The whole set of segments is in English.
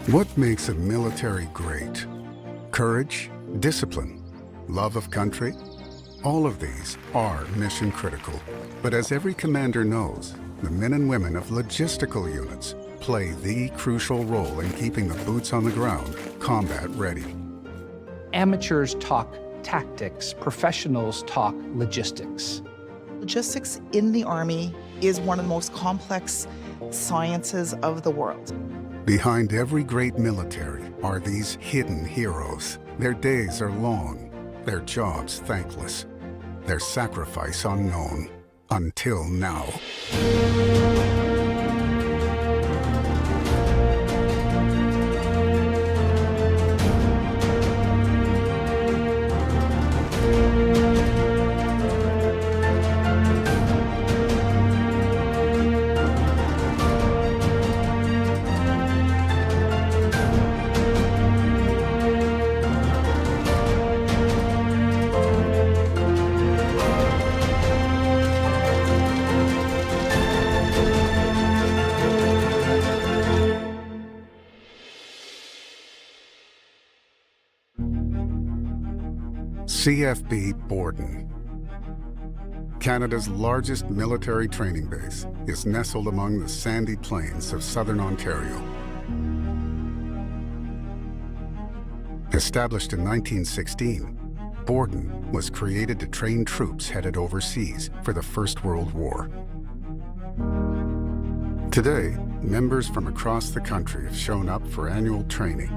What makes a military great? Courage, discipline, love of country? All of these are mission critical. But as every commander knows, the men and women of logistical units play the crucial role in keeping the boots on the ground combat ready. Amateurs talk tactics, professionals talk logistics. Logistics in the Army is one of the most complex sciences of the world. Behind every great military are these hidden heroes. Their days are long, their jobs thankless, their sacrifice unknown, until now. CFB Borden. Canada's largest military training base is nestled among the sandy plains of southern Ontario. Established in 1916, Borden was created to train troops headed overseas for the First World War. Today, members from across the country have shown up for annual training.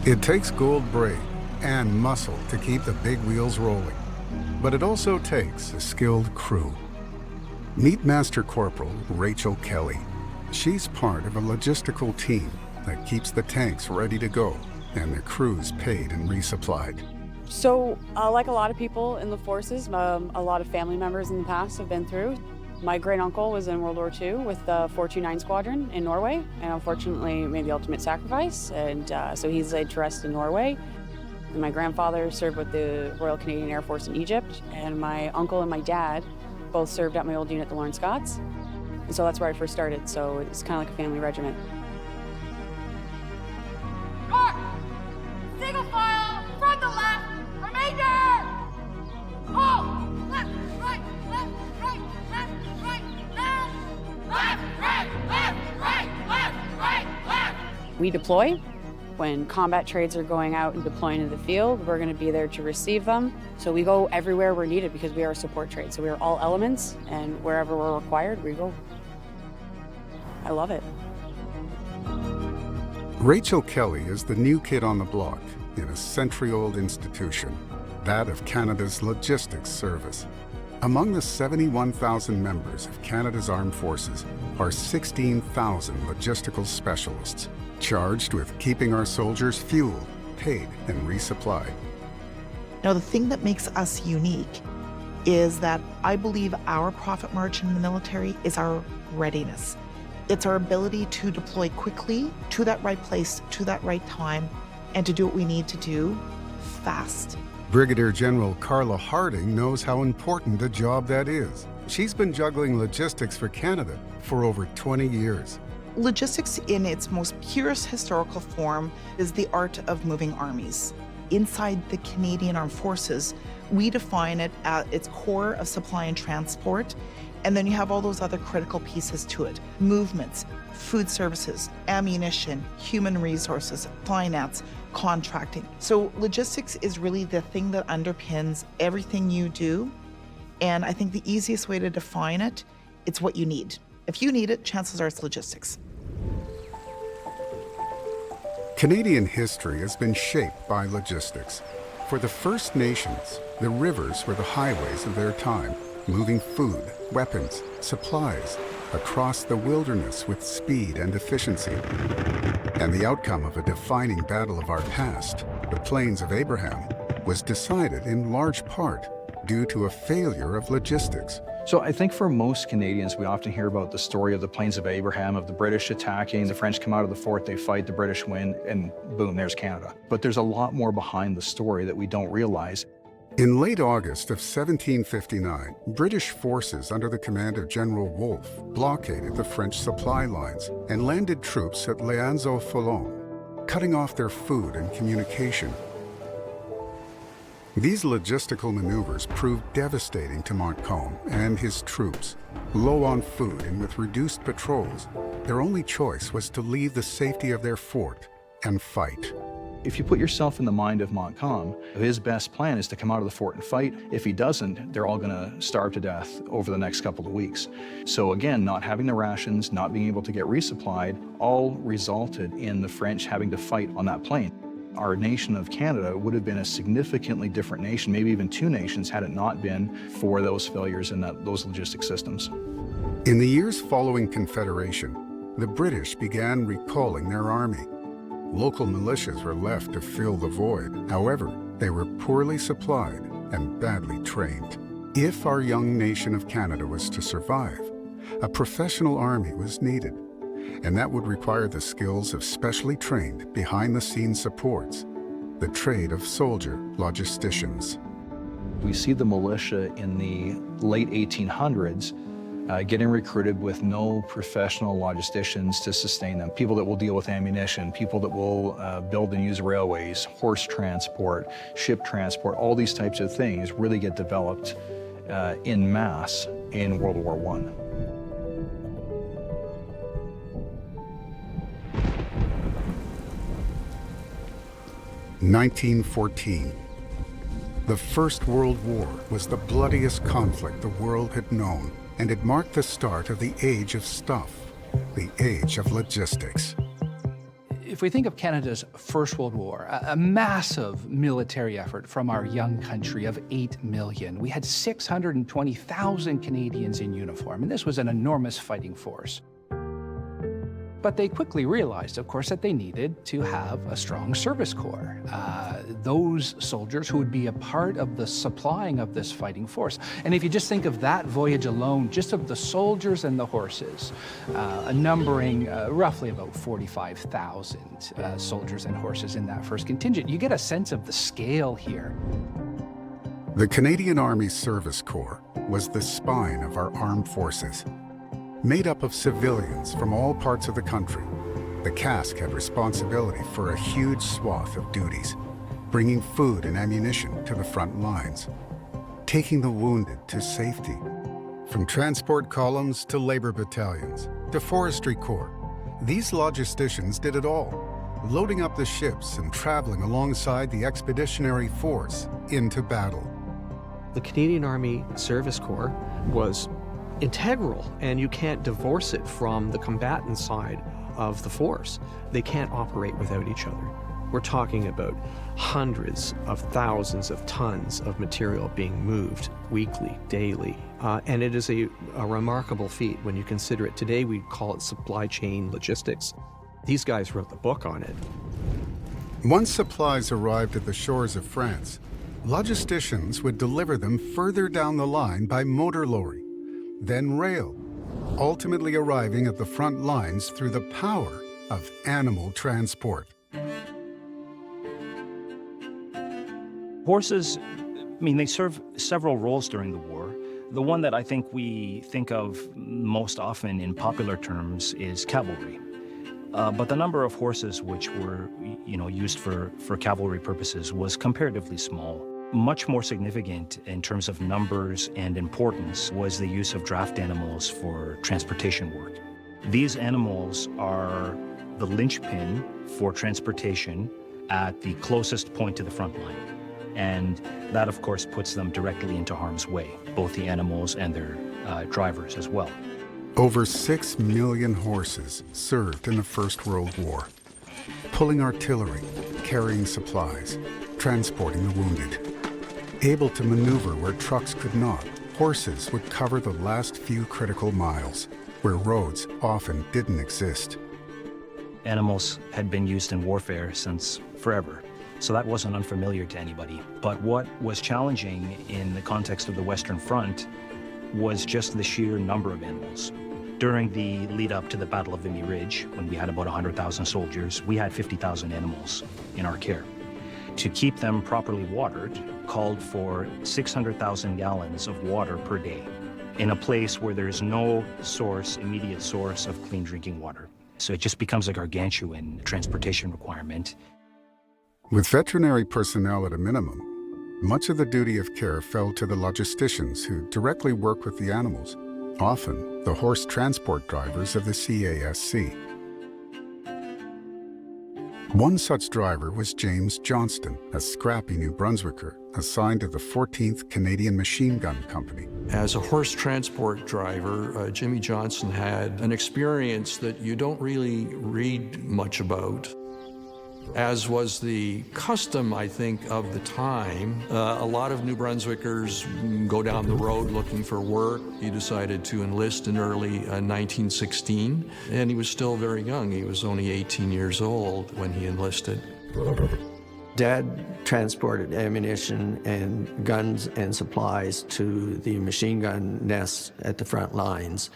It takes gold braid and muscle to keep the big wheels rolling, but it also takes a skilled crew. Meet Master Corporal Rachel Kelly. She's part of a logistical team that keeps the tanks ready to go and the crews paid and resupplied. So, like a lot of people in the forces, a lot of family members in the past have been through. My great uncle was in World War II with the 429 Squadron in Norway, and unfortunately made the ultimate sacrifice, and so he's laid to rest in Norway. And my grandfather served with the Royal Canadian Air Force in Egypt, and my uncle and my dad both served at my old unit, the Lawrence Scots. And so that's where I first started, so it's kind of like a family regiment. North! Single file, from the left, remainder! Halt! Left, right, left, right, left, right, left! Left, right, left, right, left, right, left! We deploy. When combat trades are going out and deploying in the field, we're going to be there to receive them. So we go everywhere we're needed because we are a support trade. So we are all elements, and wherever we're required, we go. I love it. Rachel Kelly is the new kid on the block in a century-old institution, that of Canada's Logistics Service. Among the 71,000 members of Canada's Armed Forces are 16,000 logistical specialists, charged with keeping our soldiers fueled, paid, and resupplied. Now, the thing that makes us unique is that I believe our profit margin in the military is our readiness. It's our ability to deploy quickly to that right place, to that right time, and to do what we need to do fast. Brigadier General Carla Harding knows how important a job that is. She's been juggling logistics for Canada for over 20 years. Logistics in its most purest historical form is the art of moving armies. Inside the Canadian Armed Forces, we define it at its core of supply and transport, and then you have all those other critical pieces to it. Movements, food services, ammunition, human resources, finance, contracting. So logistics is really the thing that underpins everything you do, and I think the easiest way to define it, it's what you need. If you need it, chances are it's logistics. Canadian history has been shaped by logistics. For the First Nations, the rivers were the highways of their time, moving food, weapons, supplies across the wilderness with speed and efficiency. And the outcome of a defining battle of our past, the Plains of Abraham, was decided in large part due to a failure of logistics, So I think for most Canadians, we often hear about the story of the Plains of Abraham, of the British attacking, the French come out of the fort, they fight, the British win, and boom, there's Canada. But there's a lot more behind the story that we don't realize. In late August of 1759, British forces under the command of General Wolfe blockaded the French supply lines and landed troops at Lianzo-Foulon, cutting off their food and communication. These logistical maneuvers proved devastating to Montcalm and his troops. Low on food and with reduced patrols, their only choice was to leave the safety of their fort and fight. If you put yourself in the mind of Montcalm, his best plan is to come out of the fort and fight. If he doesn't, they're all going to starve to death over the next couple of weeks. So again, not having the rations, not being able to get resupplied, all resulted in the French having to fight on that plain. Our nation of Canada would have been a significantly different nation, maybe even two nations, had it not been for those failures in those logistic systems. In the years following Confederation, the British began recalling their army. Local militias were left to fill the void. However, they were poorly supplied and badly trained. If our young nation of Canada was to survive, a professional army was needed, and that would require the skills of specially trained behind-the-scenes supports, the trade of soldier logisticians. We see the militia in the late 1800s getting recruited with no professional logisticians to sustain them. People that will deal with ammunition, people that will build and use railways, horse transport, ship transport, all these types of things really get developed en masse in World War I. 1914. The First World War was the bloodiest conflict the world had known, and it marked the start of the age of stuff, the age of logistics. If we think of Canada's First World War, a massive military effort from our young country of 8 million, we had 620,000 Canadians in uniform, and this was an enormous fighting force. But they quickly realized, of course, that they needed to have a strong service corps. Those soldiers who would be a part of the supplying of this fighting force. And if you just think of that voyage alone, just of the soldiers and the horses, numbering roughly about 45,000 soldiers and horses in that first contingent, you get a sense of the scale here. The Canadian Army Service Corps was the spine of our armed forces. Made up of civilians from all parts of the country, the CASC had responsibility for a huge swath of duties, bringing food and ammunition to the front lines, taking the wounded to safety. From transport columns to labor battalions to forestry corps, these logisticians did it all, loading up the ships and traveling alongside the expeditionary force into battle. The Canadian Army Service Corps was integral, and you can't divorce it from the combatant side of the force. They can't operate without each other. We're talking about hundreds of thousands of tons of material being moved weekly, daily, and it is a remarkable feat when you consider it. Today we'd call it supply chain logistics. These guys wrote the book on it. Once supplies arrived at the shores of France, logisticians would deliver them further down the line by motor lorry, then rail, ultimately arriving at the front lines through the power of animal transport. Horses, they serve several roles during the war. The one that I think we think of most often in popular terms is cavalry. But the number of horses which were, used for cavalry purposes was comparatively small. Much more significant in terms of numbers and importance was the use of draft animals for transportation work. These animals are the linchpin for transportation at the closest point to the front line. And that, of course, puts them directly into harm's way, both the animals and their drivers as well. Over 6 million horses served in the First World War, pulling artillery, carrying supplies, transporting the wounded. Able to maneuver where trucks could not, horses would cover the last few critical miles, where roads often didn't exist. Animals had been used in warfare since forever, so that wasn't unfamiliar to anybody. But what was challenging in the context of the Western Front was just the sheer number of animals. During the lead up to the Battle of Vimy Ridge, when we had about 100,000 soldiers, we had 50,000 animals in our care. To keep them properly watered called for 600,000 gallons of water per day in a place where there's no immediate source of clean drinking water. So it just becomes a gargantuan transportation requirement. With veterinary personnel at a minimum, much of the duty of care fell to the logisticians who directly work with the animals, often the horse transport drivers of the CASC. One such driver was James Johnston, a scrappy New Brunswicker assigned to the 14th Canadian Machine Gun Company. As a horse transport driver, Jimmy Johnson had an experience that you don't really read much about. As was the custom, I think, of the time, a lot of New Brunswickers go down the road looking for work. He decided to enlist in early 1916, and he was still very young. He was only 18 years old when he enlisted. Dad transported ammunition and guns and supplies to the machine gun nests at the front lines.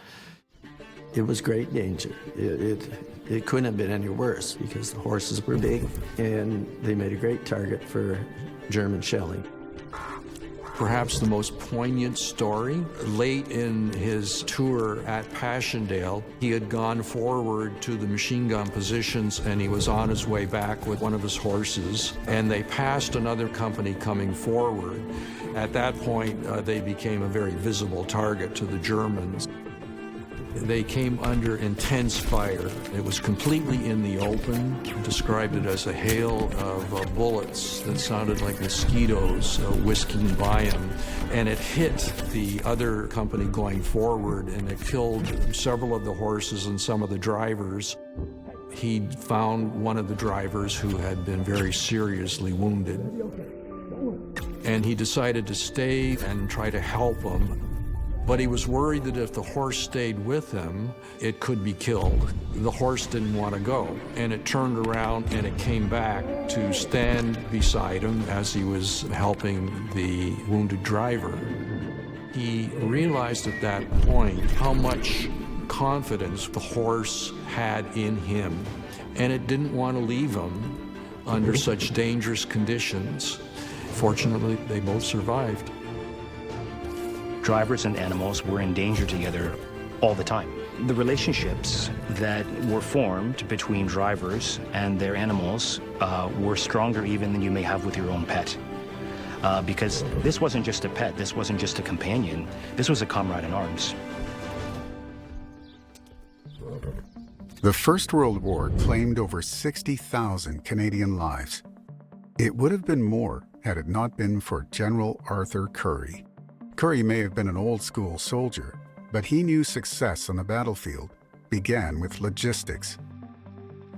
It was great danger. It couldn't have been any worse because the horses were big and they made a great target for German shelling. Perhaps the most poignant story, late in his tour at Passchendaele, he had gone forward to the machine gun positions and he was on his way back with one of his horses, and they passed another company coming forward. At that point, they became a very visible target to the Germans. They came under intense fire. It was completely in the open. He described it as a hail of bullets that sounded like mosquitoes whisking by him. And it hit the other company going forward, and it killed several of the horses and some of the drivers. He found one of the drivers who had been very seriously wounded. And he decided to stay and try to help him. But he was worried that if the horse stayed with him, it could be killed. The horse didn't want to go, and it turned around and it came back to stand beside him as he was helping the wounded driver. He realized at that point how much confidence the horse had in him, and it didn't want to leave him under such dangerous conditions. Fortunately, they both survived. Drivers and animals were in danger together all the time. The relationships that were formed between drivers and their animals were stronger even than you may have with your own pet. Because this wasn't just a pet, this wasn't just a companion, this was a comrade in arms. The First World War claimed over 60,000 Canadian lives. It would have been more had it not been for General Arthur Currie. Currie may have been an old-school soldier, but he knew success on the battlefield began with logistics.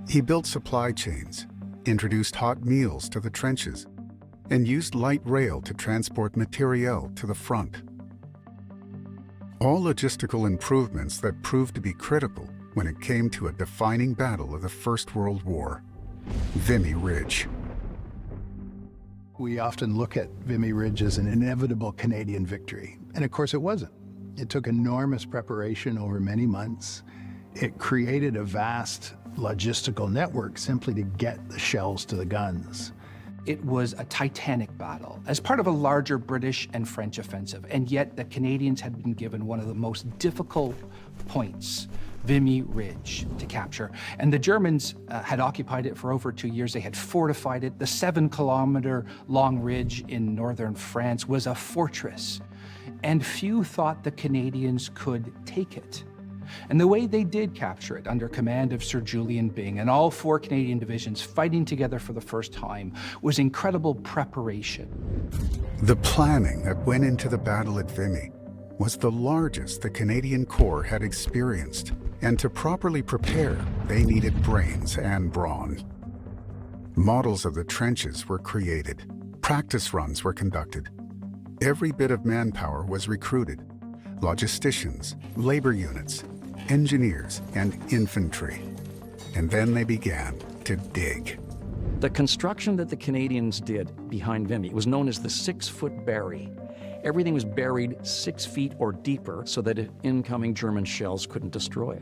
He built supply chains, introduced hot meals to the trenches, and used light rail to transport materiel to the front. All logistical improvements that proved to be critical when it came to a defining battle of the First World War, Vimy Ridge. We often look at Vimy Ridge as an inevitable Canadian victory, and of course it wasn't. It took enormous preparation over many months. It created a vast logistical network simply to get the shells to the guns. It was a titanic battle as part of a larger British and French offensive, and yet the Canadians had been given one of the most difficult points, Vimy Ridge, to capture. And the Germans had occupied it for over 2 years. They had fortified it. The 7-kilometer long ridge in northern France was a fortress, and few thought the Canadians could take it. And the way they did capture it, under command of Sir Julian Byng and all 4 Canadian divisions fighting together for the first time, was incredible preparation. The planning that went into the battle at Vimy was the largest the Canadian Corps had experienced, and to properly prepare, they needed brains and brawn. Models of the trenches were created, practice runs were conducted. Every bit of manpower was recruited: logisticians, labor units, engineers, and infantry. And then they began to dig. The construction that the Canadians did behind Vimy was known as the 6-foot barry. Everything was buried 6 feet or deeper so that incoming German shells couldn't destroy it.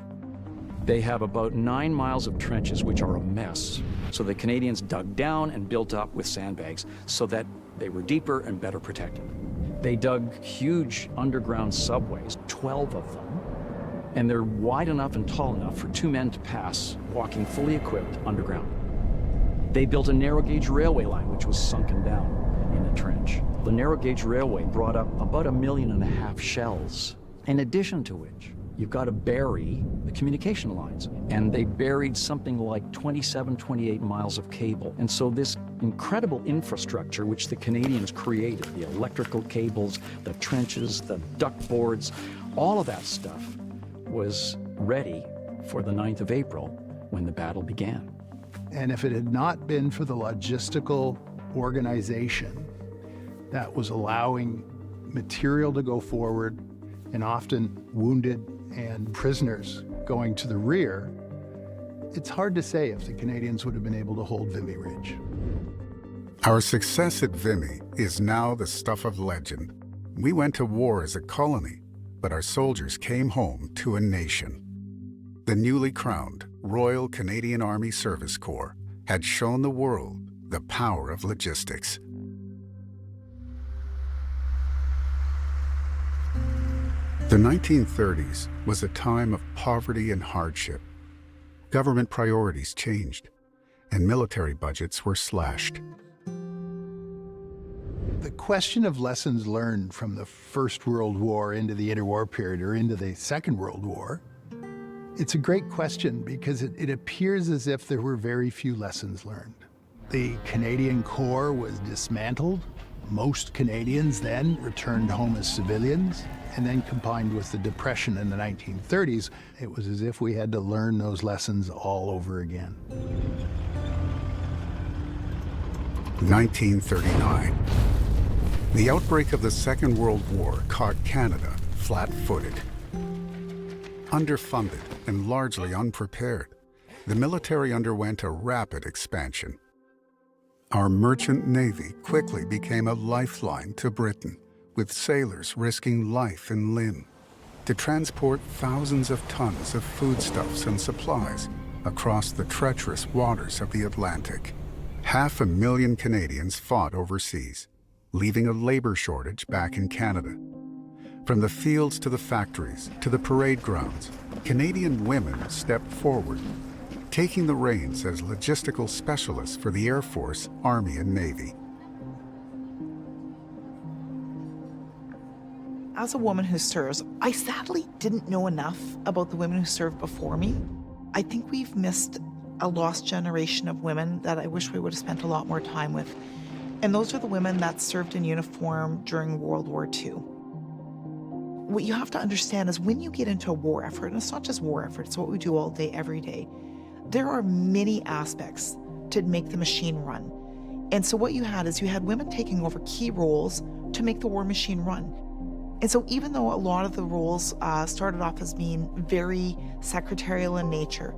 They have about 9 miles of trenches, which are a mess. So the Canadians dug down and built up with sandbags so that they were deeper and better protected. They dug huge underground subways, 12 of them, and they're wide enough and tall enough for 2 men to pass, walking fully equipped underground. They built a narrow gauge railway line, which was sunken down in a trench. The narrow gauge railway brought up about 1.5 million shells, in addition to which you've got to bury the communication lines. And they buried something like 27, 28 miles of cable. And so this incredible infrastructure which the Canadians created, the electrical cables, the trenches, the duct boards, all of that stuff was ready for the 9th of April when the battle began. And if it had not been for the logistical organization that was allowing material to go forward and often wounded and prisoners going to the rear, it's hard to say if the Canadians would have been able to hold Vimy Ridge. Our success at Vimy is now the stuff of legend. We went to war as a colony, but our soldiers came home to a nation. The newly crowned Royal Canadian Army Service Corps had shown the world the power of logistics. The 1930s was a time of poverty and hardship. Government priorities changed, and military budgets were slashed. The question of lessons learned from the First World War into the interwar period or into the Second World War, it's a great question because it appears as if there were very few lessons learned. The Canadian Corps was dismantled. Most Canadians then returned home as civilians, and then combined with the Depression in the 1930s, it was as if we had to learn those lessons all over again. 1939. The outbreak of the Second World War caught Canada flat-footed. Underfunded and largely unprepared, the military underwent a rapid expansion. Our merchant navy quickly became a lifeline to Britain, with sailors risking life and limb to transport thousands of tons of foodstuffs and supplies across the treacherous waters of the Atlantic. 500,000 Canadians fought overseas, leaving a labor shortage back in Canada. From the fields to the factories to the parade grounds, Canadian women stepped forward, taking the reins as logistical specialists for the Air Force, Army, and Navy. As a woman who serves, I sadly didn't know enough about the women who served before me. I think we've missed a lost generation of women that I wish we would have spent a lot more time with. And those are the women that served in uniform during World War II. What you have to understand is when you get into a war effort, and it's not just war effort, it's what we do all day, every day, there are many aspects to make the machine run. And so what you had is you had women taking over key roles to make the war machine run. And so even though a lot of the roles started off as being very secretarial in nature,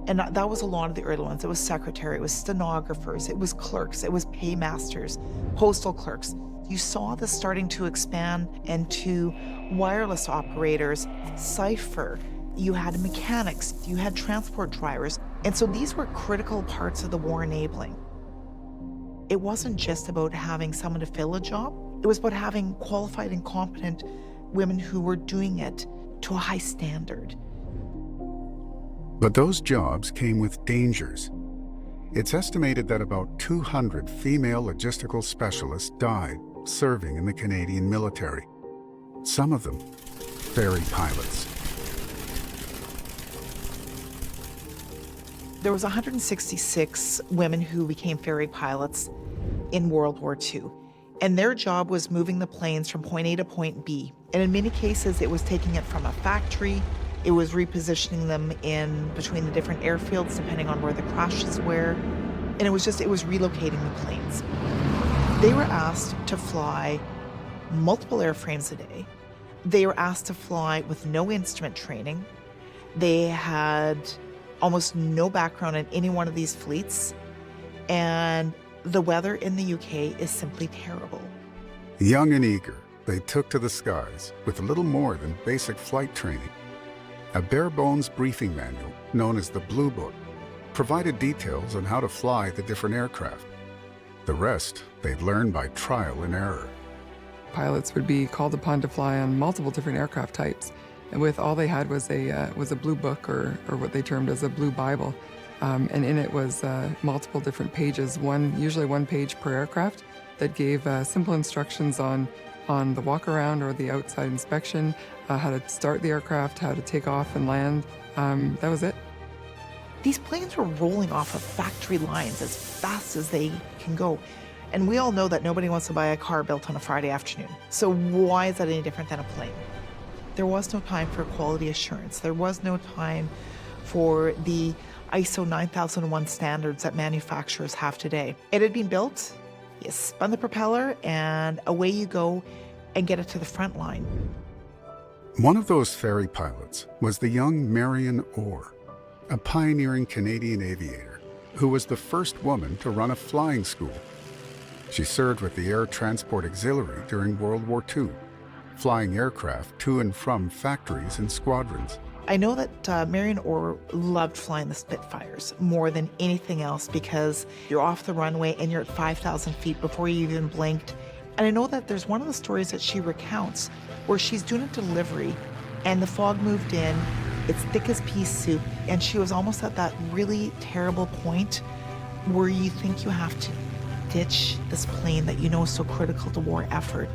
and that was a lot of the early ones. It was secretary, it was stenographers, it was clerks, it was paymasters, postal clerks. You saw this starting to expand into wireless operators, cipher. You had mechanics, you had transport drivers. And so these were critical parts of the war enabling. It wasn't just about having someone to fill a job. It was about having qualified and competent women who were doing it to a high standard. But those jobs came with dangers. It's estimated that about 200 female logistical specialists died serving in the Canadian military. Some of them, ferry pilots. There was 166 women who became ferry pilots in World War II. And their job was moving the planes from point A to point B. And in many cases, it was taking it from a factory. It was repositioning them in between the different airfields, depending on where the crashes were. And it was relocating the planes. They were asked to fly multiple airframes a day. They were asked to fly with no instrument training. They had almost no background in any one of these fleets. And the weather in the UK is simply terrible. Young and eager, they took to the skies with little more than basic flight training. A bare-bones briefing manual, known as the Blue Book, provided details on how to fly the different aircraft. The rest they'd learn by trial and error. Pilots would be called upon to fly on multiple different aircraft types, and with all they had was a blue book, or what they termed as a blue Bible, and in it was multiple different pages, usually one page per aircraft, that gave simple instructions on the walk around or the outside inspection, how to start the aircraft, how to take off and land. That was it. These planes were rolling off of factory lines as fast as they can go. And we all know that nobody wants to buy a car built on a Friday afternoon. So why is that any different than a plane? There was no time for quality assurance. There was no time for the ISO 9001 standards that manufacturers have today. It had been built, you spun the propeller, and away you go and get it to the front line. One of those ferry pilots was the young Marion Orr, a pioneering Canadian aviator who was the first woman to run a flying school. She served with the Air Transport Auxiliary during World War II, flying aircraft to and from factories and squadrons. I know that Marion Orr loved flying the Spitfires more than anything else because you're off the runway and you're at 5,000 feet before you even blinked. And I know that there's one of the stories that she recounts where she's doing a delivery and the fog moved in, it's thick as pea soup, and she was almost at that really terrible point where you think you have to ditch this plane that you know is so critical to war effort.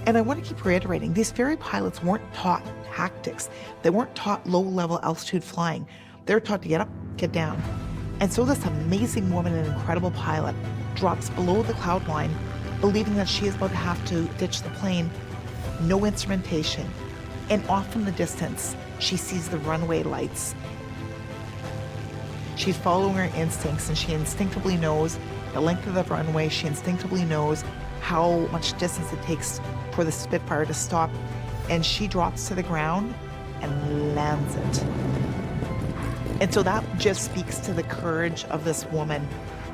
And I want to keep reiterating, these ferry pilots weren't taught tactics. They weren't taught low-level altitude flying. They were taught to get up, get down. And so this amazing woman, an incredible pilot, drops below the cloud line, believing that she is about to have to ditch the plane. No instrumentation. And off in the distance, she sees the runway lights. She's following her instincts, and she instinctively knows the length of the runway. She instinctively knows how much distance it takes for the Spitfire to stop, and she drops to the ground and lands it. And so that just speaks to the courage of this woman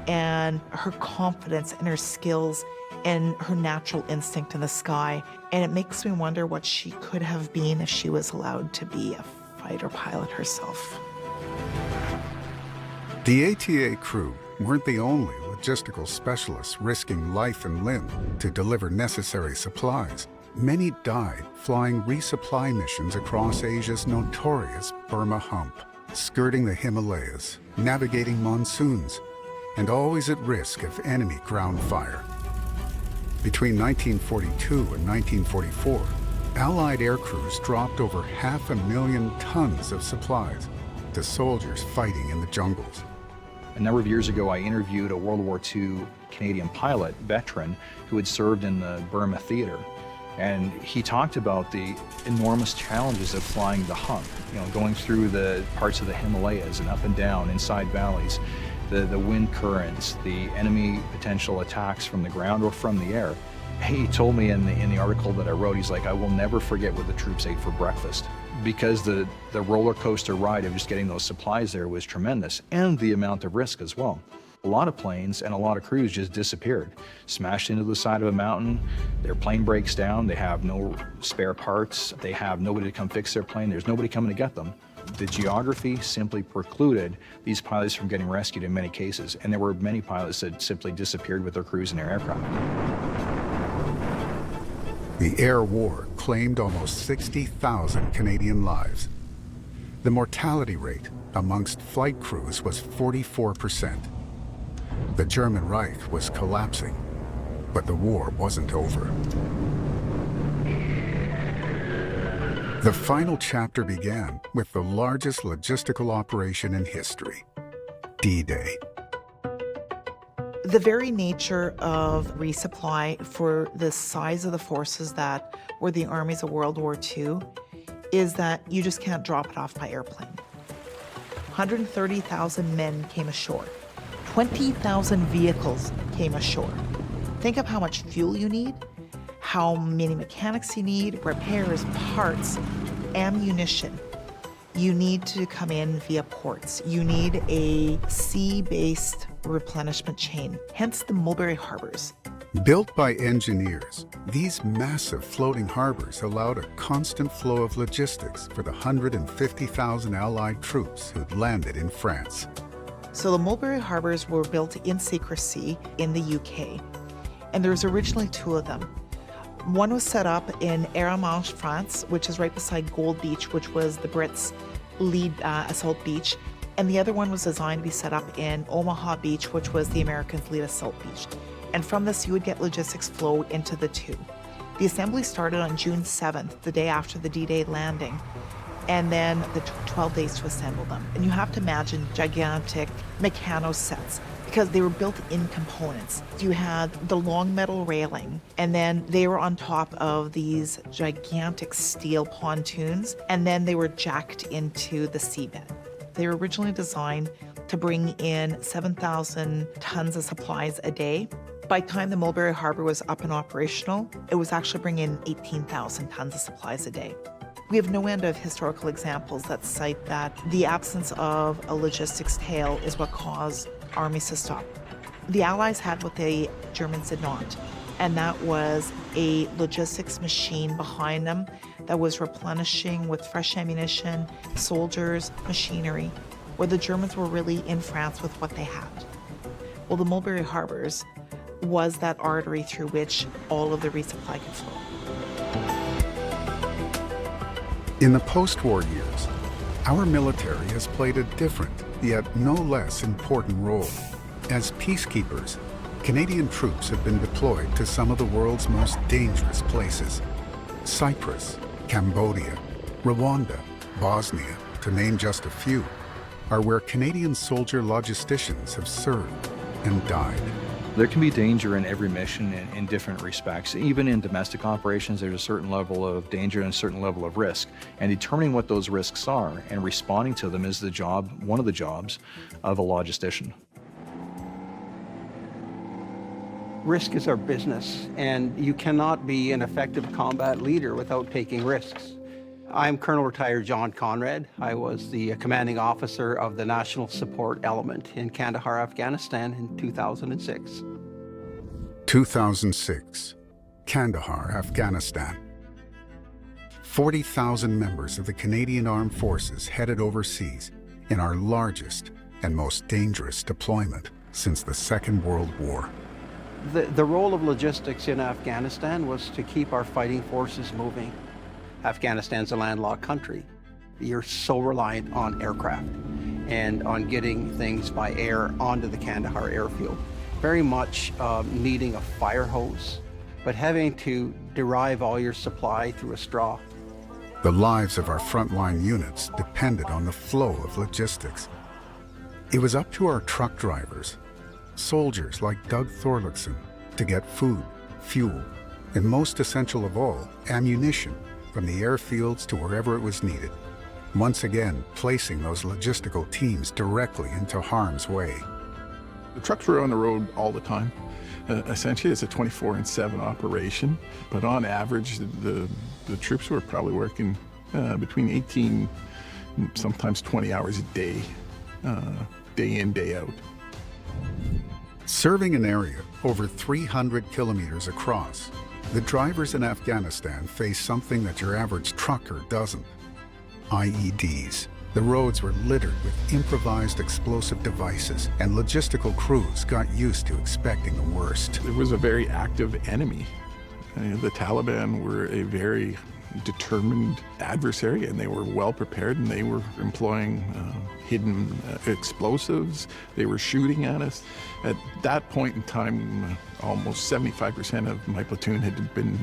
and her confidence and her skills and her natural instinct in the sky. And it makes me wonder what she could have been if she was allowed to be a fighter pilot herself. The ATA crew weren't the only logistical specialists risking life and limb to deliver necessary supplies. Many died flying resupply missions across Asia's notorious Burma Hump, skirting the Himalayas, navigating monsoons, and always at risk of enemy ground fire. Between 1942 and 1944, Allied air crews dropped over 500,000 tons of supplies to soldiers fighting in the jungles. A number of years ago, I interviewed a World War II Canadian pilot, veteran, who had served in the Burma theater. And he talked about the enormous challenges of flying the hump, going through the parts of the Himalayas and up and down, inside valleys, the wind currents, the enemy potential attacks from the ground or from the air. He told me in the article that I wrote, he's like, I will never forget what the troops ate for breakfast, because the roller coaster ride of just getting those supplies there was tremendous, and the amount of risk as well. A lot of planes and a lot of crews just disappeared, smashed into the side of a mountain, their plane breaks down, they have no spare parts, they have nobody to come fix their plane, there's nobody coming to get them. The geography simply precluded these pilots from getting rescued in many cases, and there were many pilots that simply disappeared with their crews and their aircraft. The air war claimed almost 60,000 Canadian lives. The mortality rate amongst flight crews was 44%. The German Reich was collapsing, but the war wasn't over. The final chapter began with the largest logistical operation in history, D-Day. The very nature of resupply for the size of the forces that were the armies of World War II is that you just can't drop it off by airplane. 130,000 men came ashore. 20,000 vehicles came ashore. Think of how much fuel you need, how many mechanics you need, repairs, parts, ammunition. You need to come in via ports. You need a sea-based replenishment chain, hence the Mulberry Harbors. Built by engineers, these massive floating harbors allowed a constant flow of logistics for the 150,000 Allied troops who'd landed in France. So the Mulberry Harbors were built in secrecy in the UK, and there was originally two of them. One was set up in Arromanches, France, which is right beside Gold Beach, which was the Brits' lead assault beach, and the other one was designed to be set up in Omaha Beach, which was the Americans' lead assault beach. And from this, you would get logistics flow into the two. The assembly started on June 7th, the day after the D-Day landing, and then it took 12 days to assemble them. And you have to imagine gigantic mechano sets because they were built in components. You had the long metal railing, and then they were on top of these gigantic steel pontoons, and then they were jacked into the seabed. They were originally designed to bring in 7,000 tons of supplies a day. By the time the Mulberry Harbor was up and operational, it was actually bringing in 18,000 tons of supplies a day. We have no end of historical examples that cite that the absence of a logistics tail is what caused armies to stop. The Allies had what the Germans did not, and that was a logistics machine behind them that was replenishing with fresh ammunition, soldiers, machinery, where the Germans were really in France with what they had. Well, the Mulberry Harbors was that artery through which all of the resupply could flow. In the post-war years, our military has played a different, yet no less important role. As peacekeepers, Canadian troops have been deployed to some of the world's most dangerous places. Cyprus, Cambodia, Rwanda, Bosnia, to name just a few, are where Canadian soldier logisticians have served and died. There can be danger in every mission in different respects. Even in domestic operations, there's a certain level of danger and a certain level of risk. And determining what those risks are and responding to them is one of the jobs of a logistician. Risk is our business, and you cannot be an effective combat leader without taking risks. I'm Colonel Retired John Conrad. I was the commanding officer of the National Support Element in Kandahar, Afghanistan in 2006. 2006, Kandahar, Afghanistan. 40,000 members of the Canadian Armed Forces headed overseas in our largest and most dangerous deployment since the Second World War. The role of logistics in Afghanistan was to keep our fighting forces moving. Afghanistan's a landlocked country. You're so reliant on aircraft and on getting things by air onto the Kandahar airfield. Very much needing a fire hose, but having to derive all your supply through a straw. The lives of our frontline units depended on the flow of logistics. It was up to our truck drivers, soldiers like Doug Thorlickson, to get food, fuel, and most essential of all, ammunition from the airfields to wherever it was needed, once again placing those logistical teams directly into harm's way. The trucks were on the road all the time. Essentially, it's a 24/7 operation, but on average, the troops were probably working between 18, sometimes 20 hours a day, day in, day out. Serving an area over 300 kilometers across, the drivers in Afghanistan face something that your average trucker doesn't. IEDs. The roads were littered with improvised explosive devices, and logistical crews got used to expecting the worst. It was a very active enemy. The Taliban were a very determined adversary, and they were well prepared, and they were employing hidden explosives. They were shooting at us. At that point in time, almost 75% of my platoon had been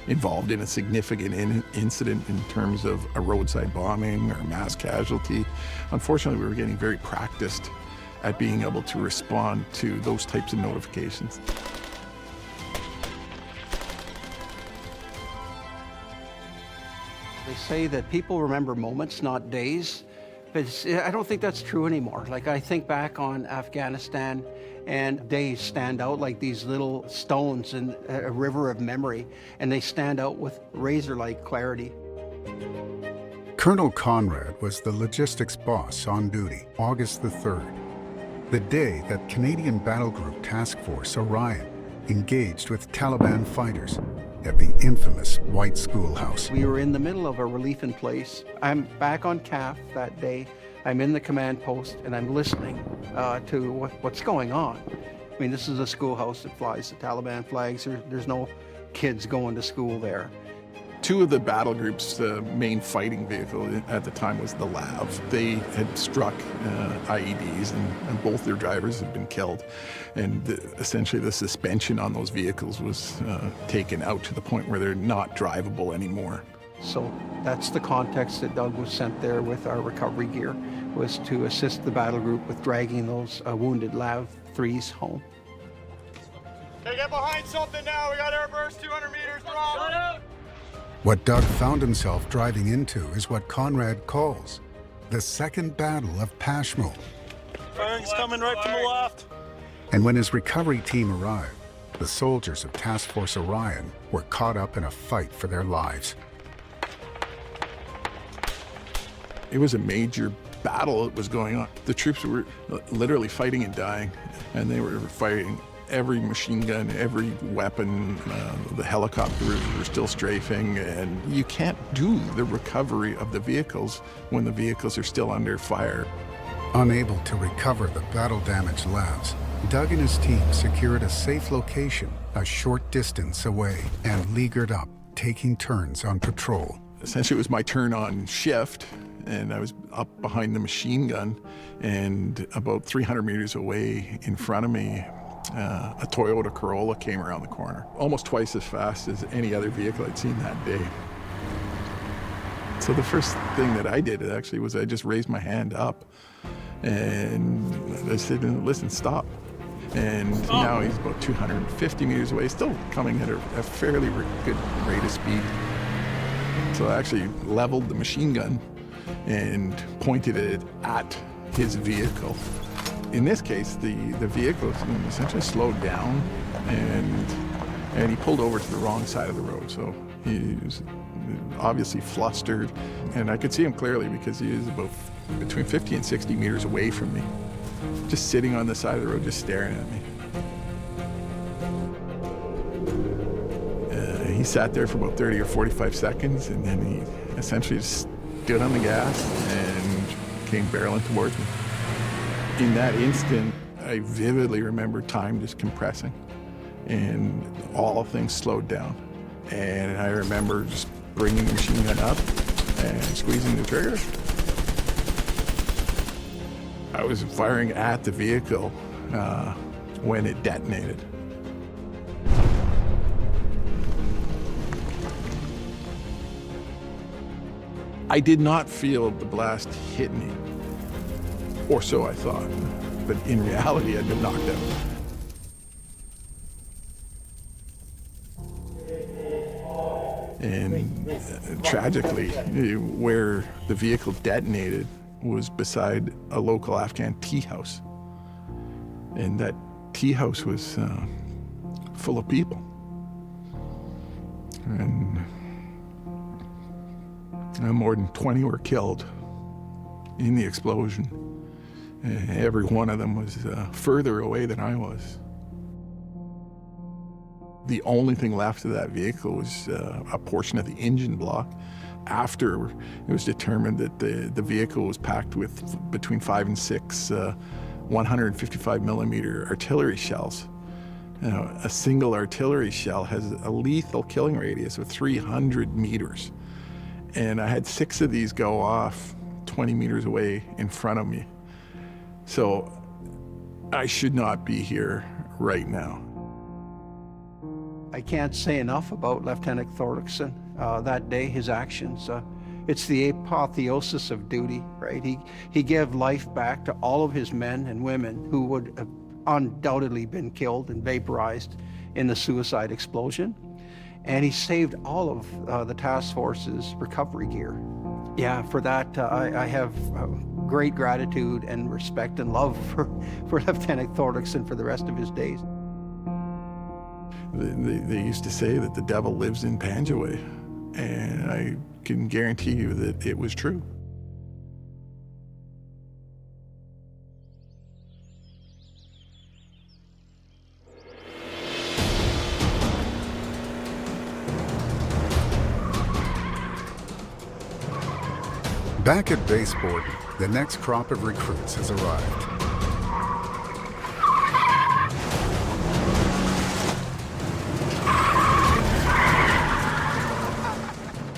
involved in a significant incident in terms of a roadside bombing or mass casualty. Unfortunately, we were getting very practiced at being able to respond to those types of notifications. They say that people remember moments, not days, but I don't think that's true anymore. Like, I think back on Afghanistan, and days stand out like these little stones in a river of memory, and they stand out with razor-like clarity. Colonel Conrad was the logistics boss on duty, August the 3rd, the day that Canadian Battle Group Task Force Orion engaged with Taliban fighters at the infamous White Schoolhouse. We were in the middle of a relief in place. I'm back on CAF that day. I'm in the command post and I'm listening to what's going on. I mean, this is a schoolhouse that flies the Taliban flags. There's no kids going to school there. Two of the battle groups' main fighting vehicle at the time was the LAV. They had struck IEDs and both their drivers had been killed. And essentially the suspension on those vehicles was taken out to the point where they're not drivable anymore. So that's the context that Doug was sent there with our recovery gear, was to assist the battle group with dragging those wounded LAV 3s home. Okay, get behind something now. We got airburst 200 meters. Shut out. What Doug found himself driving into is what Conrad calls the Second Battle of Pashmo. Firing's coming right from the left. And when his recovery team arrived, the soldiers of Task Force Orion were caught up in a fight for their lives. It was a major battle that was going on. The troops were literally fighting and dying, and they were fighting every machine gun, every weapon. The helicopters were still strafing, and you can't do the recovery of the vehicles when the vehicles are still under fire. Unable to recover the battle-damaged LAVs, Doug and his team secured a safe location a short distance away and leaguered up, taking turns on patrol. Essentially, it was my turn on shift, and I was up behind the machine gun, and about 300 meters away in front of me, a Toyota Corolla came around the corner, almost twice as fast as any other vehicle I'd seen that day. So the first thing that I did actually was I just raised my hand up, and I said, listen, stop. And now he's about 250 meters away, still coming at a fairly good rate of speed. So I actually leveled the machine gun and pointed it at his vehicle. In this case, the vehicle essentially slowed down, and he pulled over to the wrong side of the road. So he was obviously flustered, and I could see him clearly because he was about between 50 and 60 meters away from me, just sitting on the side of the road, just staring at me. He sat there for about 30 or 45 seconds, and then he essentially just stood on the gas and came barreling towards me. In that instant, I vividly remember time just compressing, and all things slowed down. And I remember just bringing the machine gun up and squeezing the trigger. I was firing at the vehicle when it detonated. I did not feel the blast hit me, or so I thought, but in reality I'd been knocked out. And tragically, where the vehicle detonated was beside a local Afghan tea house. And that tea house was full of people. And more than 20 were killed in the explosion. And every one of them was further away than I was. The only thing left of that vehicle was a portion of the engine block after it was determined that the vehicle was packed with between 5 and 6 155 millimeter artillery shells. A single artillery shell has a lethal killing radius of 300 meters. And I had 6 of these go off 20 meters away in front of me. So I should not be here right now. I can't say enough about Lieutenant Thorlickson. That day, his actions, it's the apotheosis of duty, right? He gave life back to all of his men and women who would have undoubtedly been killed and vaporized in the suicide explosion. And he saved all of the task force's recovery gear. Yeah, for that, I have great gratitude and respect and love for Lieutenant Thorlickson for the rest of his days. They used to say that the devil lives in Panjaway, and I can guarantee you that it was true. Back at base Borden, the next crop of recruits has arrived.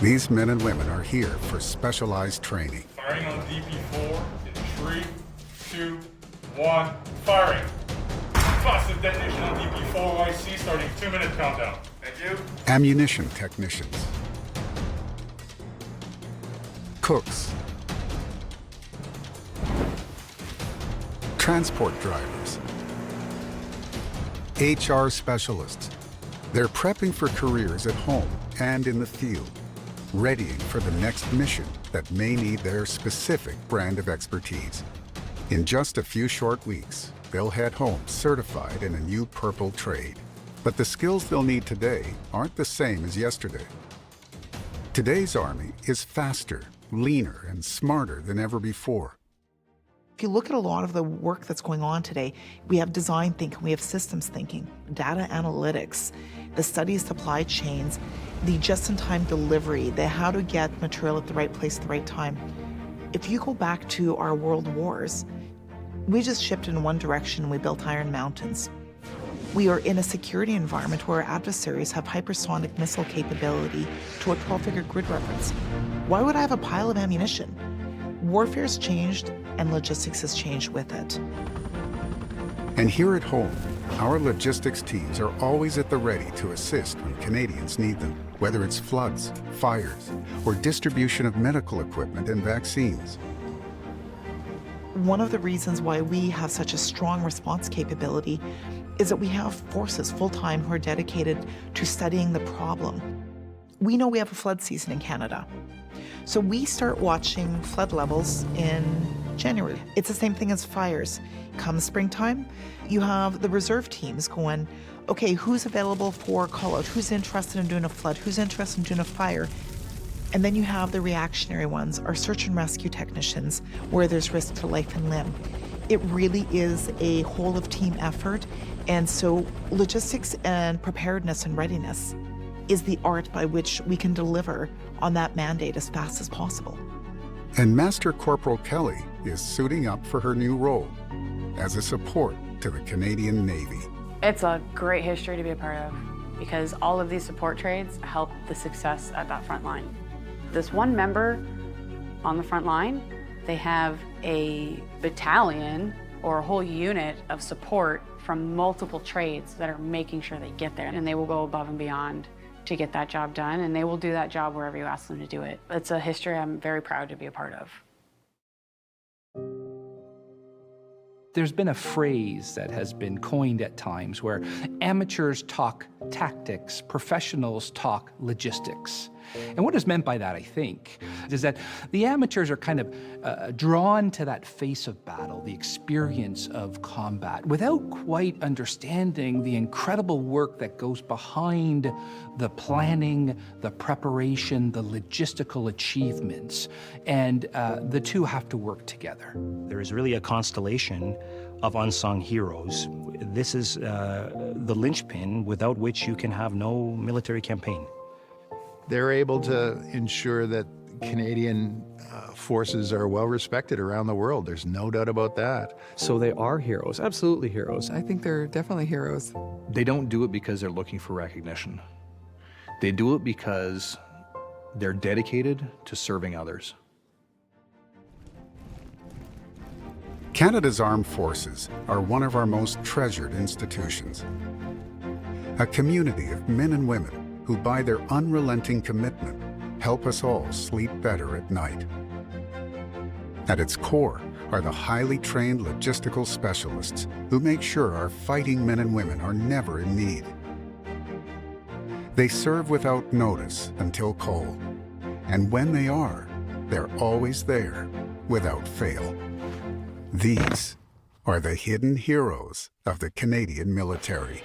These men and women are here for specialized training. Firing on DP4 in 3, 2, 1, firing. Explosive detonation on DP4YC starting 2-minute countdown. Thank you. Ammunition technicians. Cooks. Transport drivers. HR specialists. They're prepping for careers at home and in the field, readying for the next mission that may need their specific brand of expertise. In just a few short weeks, they'll head home certified in a new purple trade. But the skills they'll need today aren't the same as yesterday. Today's Army is faster, leaner, and smarter than ever before. If you look at a lot of the work that's going on today, we have design thinking, we have systems thinking, data analytics, the study of supply chains, the just-in-time delivery, the how to get material at the right place at the right time. If you go back to our world wars, we just shipped in one direction and we built iron mountains. We are in a security environment where our adversaries have hypersonic missile capability to a 12-figure grid reference. Why would I have a pile of ammunition? Warfare's changed and logistics has changed with it. And here at home, our logistics teams are always at the ready to assist when Canadians need them, whether it's floods, fires, or distribution of medical equipment and vaccines. One of the reasons why we have such a strong response capability is that we have forces full-time who are dedicated to studying the problem. We know we have a flood season in Canada. So we start watching flood levels in January. It's the same thing as fires. Come springtime, you have the reserve teams going, okay, who's available for call-out? Who's interested in doing a flood? Who's interested in doing a fire? And then you have the reactionary ones, our search and rescue technicians, where there's risk to life and limb. It really is a whole of team effort. And so logistics and preparedness and readiness is the art by which we can deliver on that mandate as fast as possible. And Master Corporal Kelly is suiting up for her new role as a support to the Canadian Navy. It's a great history to be a part of because all of these support trades help the success at that front line. This one member on the front line, they have a battalion or a whole unit of support from multiple trades that are making sure they get there, and they will go above and beyond to get that job done, and they will do that job wherever you ask them to do it. It's a history I'm very proud to be a part of. There's been a phrase that has been coined at times where amateurs talk tactics, professionals talk logistics. And what is meant by that, I think, is that the amateurs are kind of drawn to that face of battle, the experience of combat, without quite understanding the incredible work that goes behind the planning, the preparation, the logistical achievements. And the two have to work together. There is really a constellation of unsung heroes. This is the linchpin without which you can have no military campaign. They're able to ensure that Canadian forces are well respected around the world. There's no doubt about that. So they are heroes, absolutely heroes. I think they're definitely heroes. They don't do it because they're looking for recognition. They do it because they're dedicated to serving others. Canada's armed forces are one of our most treasured institutions. A community of men and women who, by their unrelenting commitment, help us all sleep better at night. At its core are the highly trained logistical specialists who make sure our fighting men and women are never in need. They serve without notice until called, and when they are, they're always there without fail. These are the hidden heroes of the Canadian military.